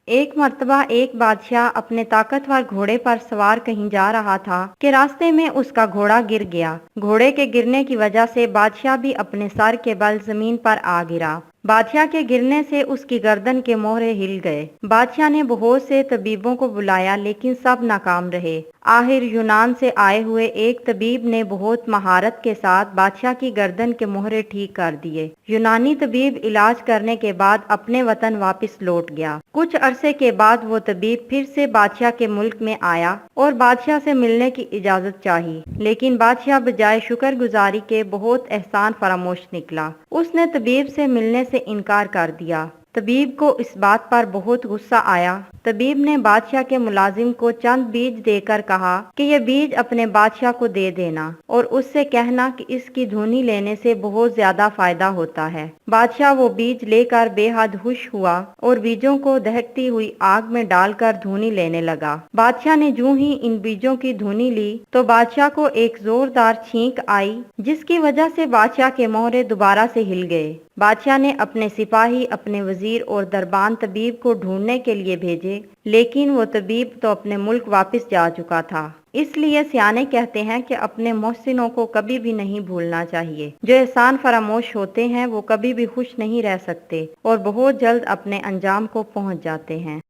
ایک مرتبہ ایک بادشاہ اپنے طاقتور گھوڑے پر سوار کہیں جا رہا تھا کہ راستے میں اس کا گھوڑا گر گیا۔ گھوڑے کے گرنے کی وجہ سے بادشاہ بھی اپنے سر کے بل زمین پر آ گرا۔ بادشاہ کے گرنے سے اس کی گردن کے مہرے ہل گئے۔ بادشاہ نے بہت سے طبیبوں کو بلایا لیکن سب ناکام رہے۔ آخر یونان سے آئے ہوئے ایک طبیب نے بہت مہارت کے ساتھ بادشاہ کی گردن کے مہرے ٹھیک کر دیے۔ یونانی طبیب علاج کرنے کے بعد اپنے وطن واپس لوٹ گیا۔ کچھ عرصے کے بعد وہ طبیب پھر سے بادشاہ کے ملک میں آیا اور بادشاہ سے ملنے کی اجازت چاہی، لیکن بادشاہ بجائے شکر گزاری کے بہت احسان فراموش نکلا۔ اس نے طبیب سے ملنے سے انکار کر دیا۔ طبیب کو اس بات پر بہت غصہ آیا۔ طبیب نے بادشاہ کے ملازم کو چند بیج دے کر کہا کہ یہ بیج اپنے بادشاہ کو دے دینا اور اس سے کہنا کہ اس کی دھونی لینے سے بہت زیادہ فائدہ ہوتا ہے۔ بادشاہ وہ بیج لے کر بے حد خوش ہوا اور بیجوں کو دہکتی ہوئی آگ میں ڈال کر دھونی لینے لگا۔ بادشاہ نے جو ہی ان بیجوں کی دھونی لی تو بادشاہ کو ایک زوردار چھینک آئی جس کی وجہ سے بادشاہ کے مہرے دوبارہ سے ہل گئے۔ بادشاہ نے اپنے سپاہی، اپنے وزیر اور دربان طبیب کو ڈھونڈنے کے لیے بھیجے، لیکن وہ طبیب تو اپنے ملک واپس جا چکا تھا۔ اس لیے سیانے کہتے ہیں کہ اپنے محسنوں کو کبھی بھی نہیں بھولنا چاہیے۔ جو احسان فراموش ہوتے ہیں وہ کبھی بھی خوش نہیں رہ سکتے اور بہت جلد اپنے انجام کو پہنچ جاتے ہیں۔